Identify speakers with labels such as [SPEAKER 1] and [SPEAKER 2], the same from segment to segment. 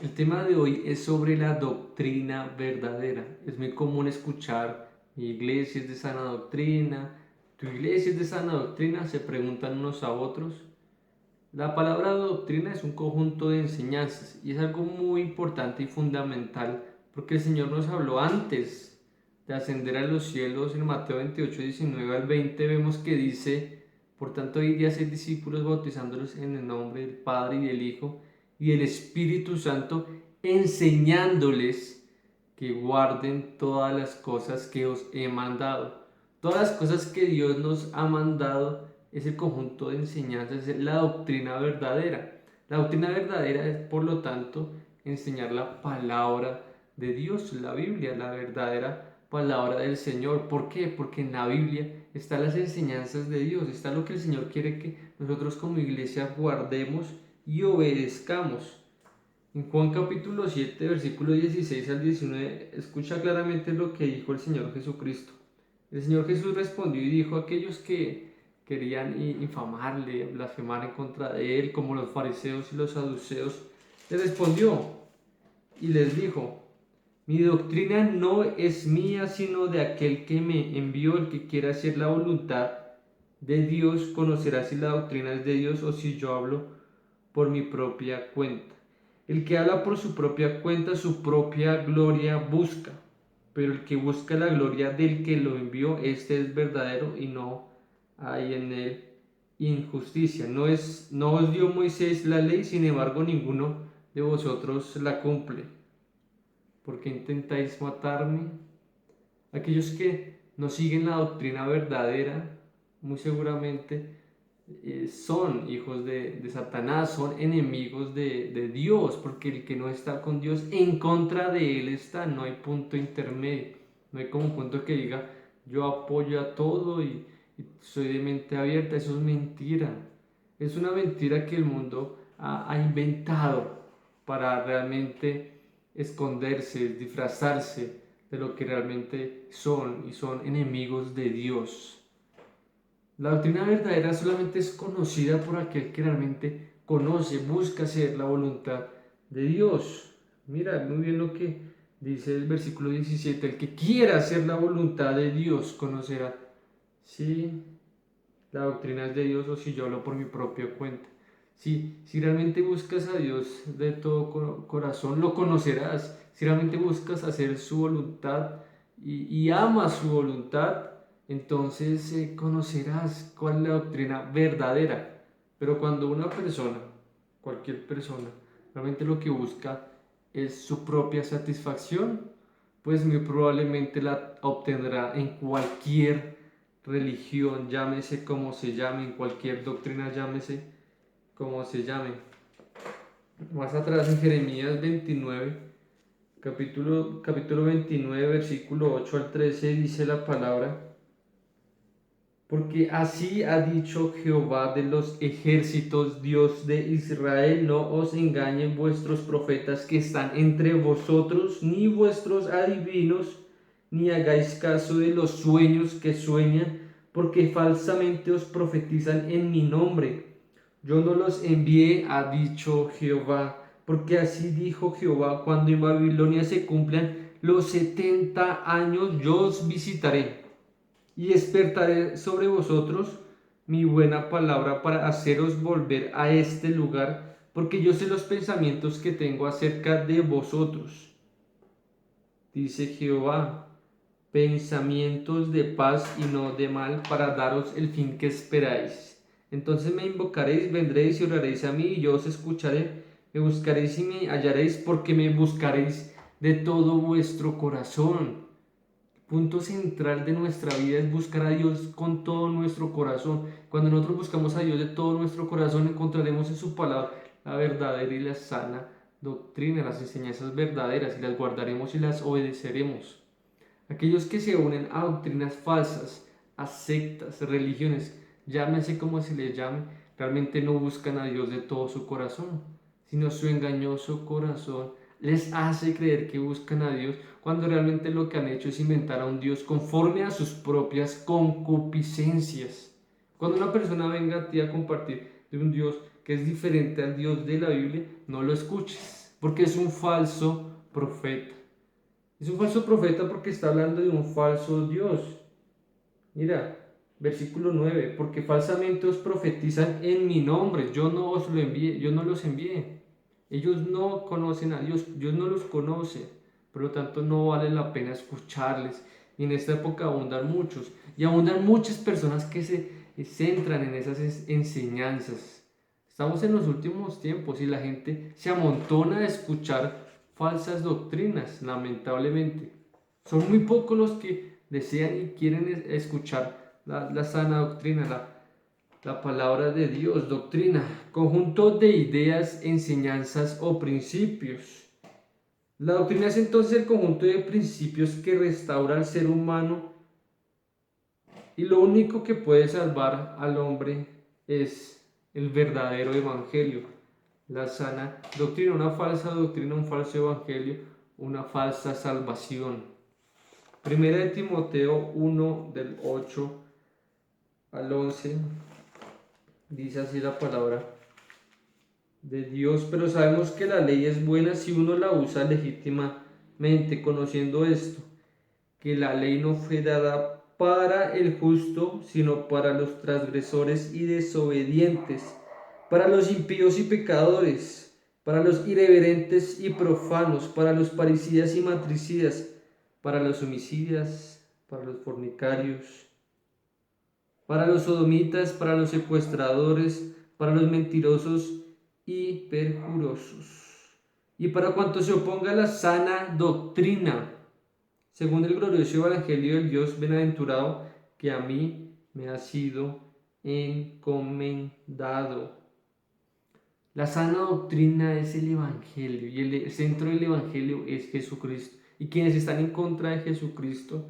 [SPEAKER 1] El tema de hoy es sobre la doctrina verdadera. Es muy común escuchar: mi iglesia es de sana doctrina, tu iglesia es de sana doctrina, se preguntan unos a otros. La palabra doctrina es un conjunto de enseñanzas y es algo muy importante y fundamental porque el Señor nos habló antes de ascender a los cielos. En Mateo 28, 19 al 20 vemos que dice: por tanto, id y haced discípulos, bautizándolos en el nombre del Padre y del Hijo y del Espíritu Santo, enseñándoles que guarden todas las cosas que os he mandado. Todas las cosas que Dios nos ha mandado es el conjunto de enseñanzas, es la doctrina verdadera. La doctrina verdadera es, por lo tanto, enseñar la palabra de Dios, la Biblia, la verdadera palabra del Señor. ¿Por qué? Porque en la Biblia están las enseñanzas de Dios, está lo que el Señor quiere que nosotros como iglesia guardemos y obedezcamos. En Juan capítulo 7, versículo 16 al 19, escucha claramente lo que dijo el Señor Jesucristo. El Señor Jesús respondió y dijo a aquellos que querían infamarle, blasfemar en contra de él, como los fariseos y los saduceos, le respondió y les dijo: mi doctrina no es mía, sino de aquel que me envió. El que quiera hacer la voluntad de Dios conocerá si la doctrina es de Dios o si yo hablo por mi propia cuenta. El que habla por su propia cuenta, su propia gloria busca, pero el que busca la gloria del que lo envió, este es verdadero y no hay en él injusticia. No os dio Moisés la ley, sin embargo ninguno de vosotros la cumple. ¿Por qué intentáis matarme? Aquellos que no siguen la doctrina verdadera, muy seguramente son hijos de Satanás, son enemigos de Dios, porque el que no está con Dios, en contra de él está. No hay punto intermedio, no hay como un punto que diga: yo apoyo a todo y soy de mente abierta. Eso es mentira. Es una mentira que el mundo ha inventado para realmente esconderse, disfrazarse de lo que realmente son, y son enemigos de Dios. La doctrina verdadera solamente es conocida por aquel que realmente conoce, busca hacer la voluntad de Dios. Mira muy bien lo que dice el versículo 17: el que quiera hacer la voluntad de Dios conocerá si la doctrina es de Dios o si yo hablo por mi propia cuenta. Si realmente buscas a Dios de todo corazón, lo conocerás. Si realmente buscas hacer su voluntad y amas su voluntad, entonces conocerás cuál es la doctrina verdadera. Pero cuando una persona, cualquier persona, realmente lo que busca es su propia satisfacción, pues muy probablemente la obtendrá en cualquier religión, llámese como se llame, en cualquier doctrina, llámese como se llame. Más atrás en Jeremías 29, capítulo 29, versículo 8 al 13, dice la palabra: porque así ha dicho Jehová de los ejércitos, Dios de Israel: no os engañen vuestros profetas que están entre vosotros, ni vuestros adivinos, ni hagáis caso de los sueños que sueñan, porque falsamente os profetizan en mi nombre. Yo no los envié, ha dicho Jehová. Porque así dijo Jehová: cuando en Babilonia se cumplan los 70 años, yo os visitaré y despertaré sobre vosotros mi buena palabra para haceros volver a este lugar, porque yo sé los pensamientos que tengo acerca de vosotros, dice Jehová, pensamientos de paz y no de mal, para daros el fin que esperáis. Entonces me invocaréis, vendréis y oraréis a mí, y yo os escucharé. Me buscaréis y me hallaréis, porque me buscaréis de todo vuestro corazón. Punto central de nuestra vida es buscar a Dios con todo nuestro corazón. Cuando nosotros buscamos a Dios de todo nuestro corazón, encontraremos en su palabra la verdadera y la sana doctrina, las enseñanzas verdaderas, y las guardaremos y las obedeceremos. Aquellos que se unen a doctrinas falsas, a sectas, religiones, llámese como se les llame, realmente no buscan a Dios de todo su corazón, sino su engañoso corazón les hace creer que buscan a Dios, cuando realmente lo que han hecho es inventar a un Dios conforme a sus propias concupiscencias. Cuando una persona venga a ti a compartir de un Dios que es diferente al Dios de la Biblia, no lo escuches, porque es un falso profeta. Es un falso profeta porque está hablando de un falso Dios. Mira, versículo 9, porque falsamente os profetizan en mi nombre, yo no os lo envié, yo no los envié. Ellos no conocen a Dios, Dios no los conoce, por lo tanto no vale la pena escucharles. Y en esta época abundan muchos, y abundan muchas personas que se centran en esas enseñanzas. Estamos en los últimos tiempos y la gente se amontona a escuchar falsas doctrinas, lamentablemente. Son muy pocos los que desean y quieren escuchar la sana doctrina, la palabra de Dios, doctrina, conjunto de ideas, enseñanzas o principios. La doctrina es entonces el conjunto de principios que restaura al ser humano y lo único que puede salvar al hombre es el verdadero evangelio, la sana doctrina, una falsa doctrina, un falso evangelio, una falsa salvación. Primera de Timoteo 1 del 8 al 11 dice así la palabra de Dios, pero sabemos que la ley es buena si uno la usa legítimamente, conociendo esto, que la ley no fue dada para el justo, sino para los transgresores y desobedientes, para los impíos y pecadores, para los irreverentes y profanos, para los parricidas y matricidas, para los homicidas, para los fornicarios, para los sodomitas, para los secuestradores, para los mentirosos y perjurosos, y para cuantos se oponga a la sana doctrina, según el glorioso evangelio del Dios bienaventurado que a mí me ha sido encomendado. La sana doctrina es el evangelio y el centro del evangelio es Jesucristo. Y quienes están en contra de Jesucristo,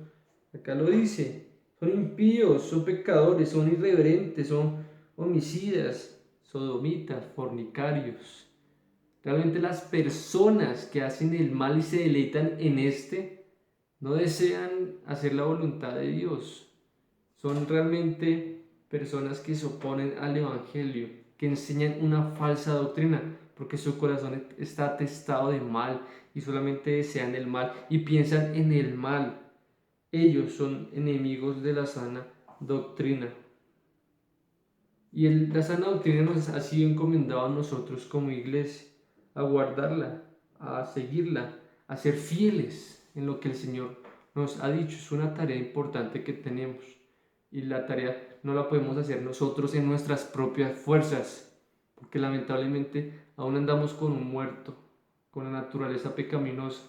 [SPEAKER 1] acá lo dice, son impíos, son pecadores, son irreverentes, son homicidas, sodomitas, fornicarios. Realmente las personas que hacen el mal y se deleitan en no desean hacer la voluntad de Dios. Son realmente personas que se oponen al Evangelio, que enseñan una falsa doctrina, porque su corazón está atestado de mal y solamente desean el mal y piensan en el mal. Ellos son enemigos de la sana doctrina. Y la sana doctrina nos ha sido encomendada a nosotros como iglesia, a guardarla, a seguirla, a ser fieles en lo que el Señor nos ha dicho. Es una tarea importante que tenemos y la tarea no la podemos hacer nosotros en nuestras propias fuerzas, porque lamentablemente aún andamos con un muerto, con la naturaleza pecaminosa.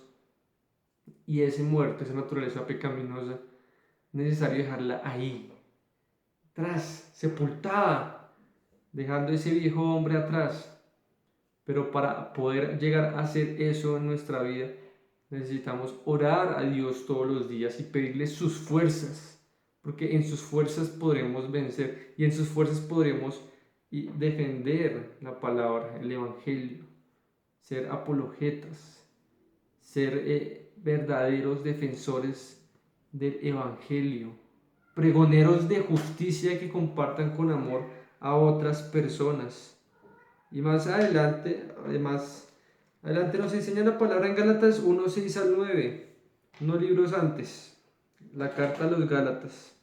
[SPEAKER 1] Y ese muerto, esa naturaleza pecaminosa, es necesario dejarla ahí, atrás, sepultada, dejando ese viejo hombre atrás. Pero para poder llegar a hacer eso en nuestra vida, necesitamos orar a Dios todos los días y pedirle sus fuerzas, porque en sus fuerzas podremos vencer y en sus fuerzas podremos defender la palabra, el evangelio, ser apologetas, ser verdaderos defensores del evangelio, pregoneros de justicia que compartan con amor a otras personas. Y más adelante, además, adelante nos enseña la palabra en Gálatas 1, 6 al 9, unos libros antes, la carta a los Gálatas.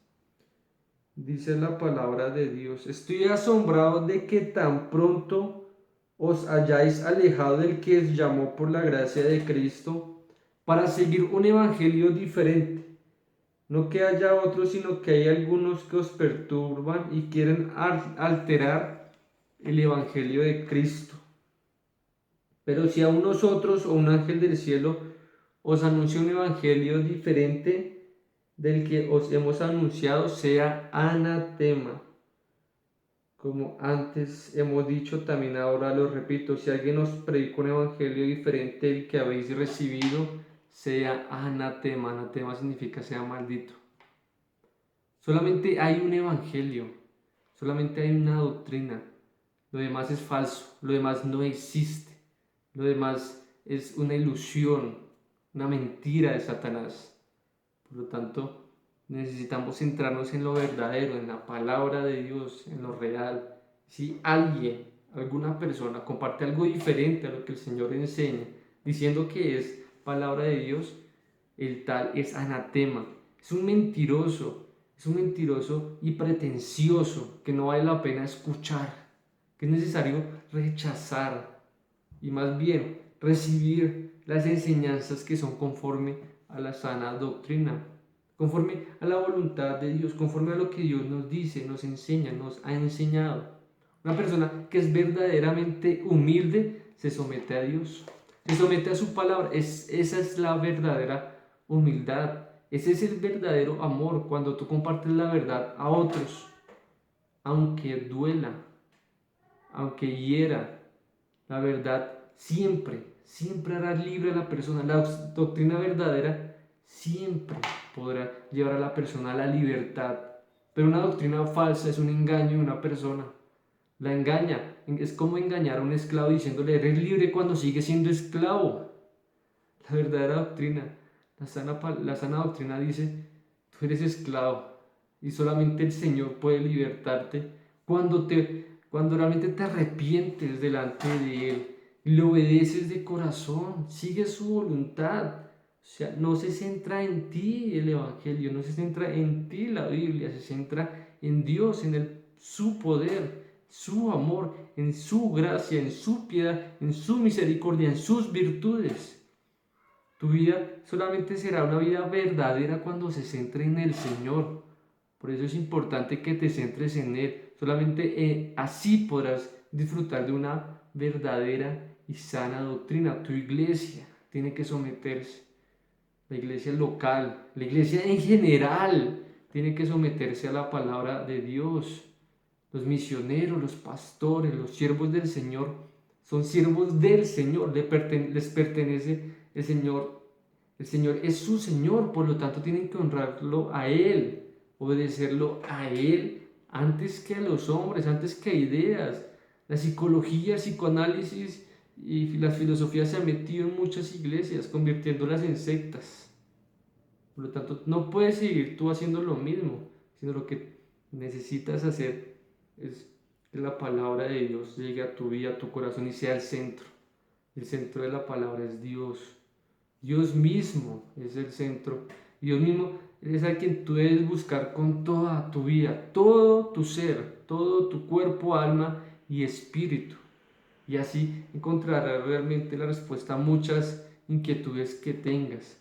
[SPEAKER 1] Dice la palabra de Dios: estoy asombrado de que tan pronto os hayáis alejado del que os llamó por la gracia de Cristo para seguir un evangelio diferente. No que haya otros, sino que hay algunos que os perturban y quieren alterar el evangelio de Cristo. Pero si a nosotros o un ángel del cielo os anuncia un evangelio diferente del que os hemos anunciado, sea anatema. Como antes hemos dicho, también ahora lo repito: si alguien os predica un evangelio diferente del que habéis recibido, sea anatema. Anatema significa sea maldito. Solamente hay un evangelio, solamente hay una doctrina. Lo demás es falso, lo demás no existe. Lo demás es una ilusión, una mentira de Satanás. Por lo tanto, necesitamos centrarnos en lo verdadero, en la palabra de Dios, en lo real. Si alguien alguna persona comparte algo diferente a lo que el Señor enseña, diciendo que es palabra de Dios, el tal es anatema, es un mentiroso y pretencioso que no vale la pena escuchar, que es necesario rechazar y más bien recibir las enseñanzas que son conforme a la sana doctrina, conforme a la voluntad de Dios, conforme a lo que Dios nos dice, nos enseña, nos ha enseñado. Una persona que es verdaderamente humilde se somete a Dios, se somete a su palabra. Esa es la verdadera humildad. Ese es el verdadero amor, cuando tú compartes la verdad a otros, aunque duela, aunque hiera. La verdad siempre hará libre a la persona. La doctrina verdadera siempre podrá llevar a la persona a la libertad. Pero una doctrina falsa es un engaño de una persona. La engaña. Es como engañar a un esclavo diciéndole eres libre cuando sigue siendo esclavo. La verdadera doctrina, la sana doctrina dice, tú eres esclavo y solamente el Señor puede libertarte cuando realmente te arrepientes delante de Él y le obedeces de corazón, sigues su voluntad. O sea, no se centra en ti el Evangelio, no se centra en ti la Biblia, se centra en Dios, su poder, su amor, en su gracia, en su piedad, en su misericordia, en sus virtudes. Tu vida solamente será una vida verdadera cuando se centre en el Señor. Por eso es importante que te centres en Él. Solamente así podrás disfrutar de una verdadera y sana doctrina. Tu iglesia tiene que someterse. La iglesia local, la iglesia en general, tiene que someterse a la palabra de Dios. Los misioneros, los pastores, los siervos del Señor son siervos del Señor, les pertenece el Señor. El Señor es su Señor, por lo tanto tienen que honrarlo a Él, obedecerlo a Él antes que a los hombres, antes que a ideas. La psicología, el psicoanálisis y la filosofía se han metido en muchas iglesias, convirtiéndolas en sectas. Por lo tanto, no puedes seguir tú haciendo lo mismo, sino lo que necesitas hacer es que la palabra de Dios llegue a tu vida, a tu corazón y sea el centro. El centro de la palabra es Dios. Dios mismo es el centro. Dios mismo es a quien tú debes buscar con toda tu vida, todo tu ser, todo tu cuerpo, alma y espíritu. Y así encontrarás realmente la respuesta a muchas inquietudes que tengas.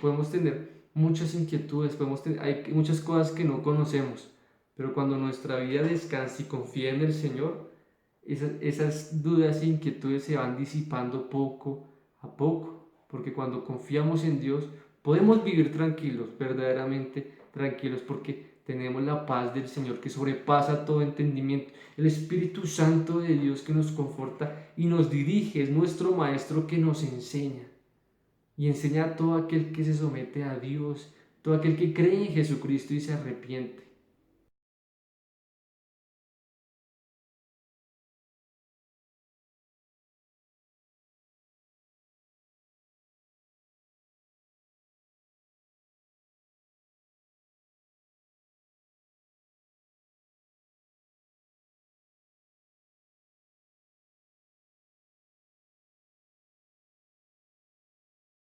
[SPEAKER 1] Podemos tener muchas inquietudes, hay muchas cosas que no conocemos, pero cuando nuestra vida descansa y confía en el Señor, esas dudas e inquietudes se van disipando poco a poco, porque cuando confiamos en Dios podemos vivir tranquilos, verdaderamente tranquilos, porque tenemos la paz del Señor que sobrepasa todo entendimiento, el Espíritu Santo de Dios que nos conforta y nos dirige, es nuestro Maestro que nos enseña y enseña a todo aquel que se somete a Dios, todo aquel que cree en Jesucristo y se arrepiente.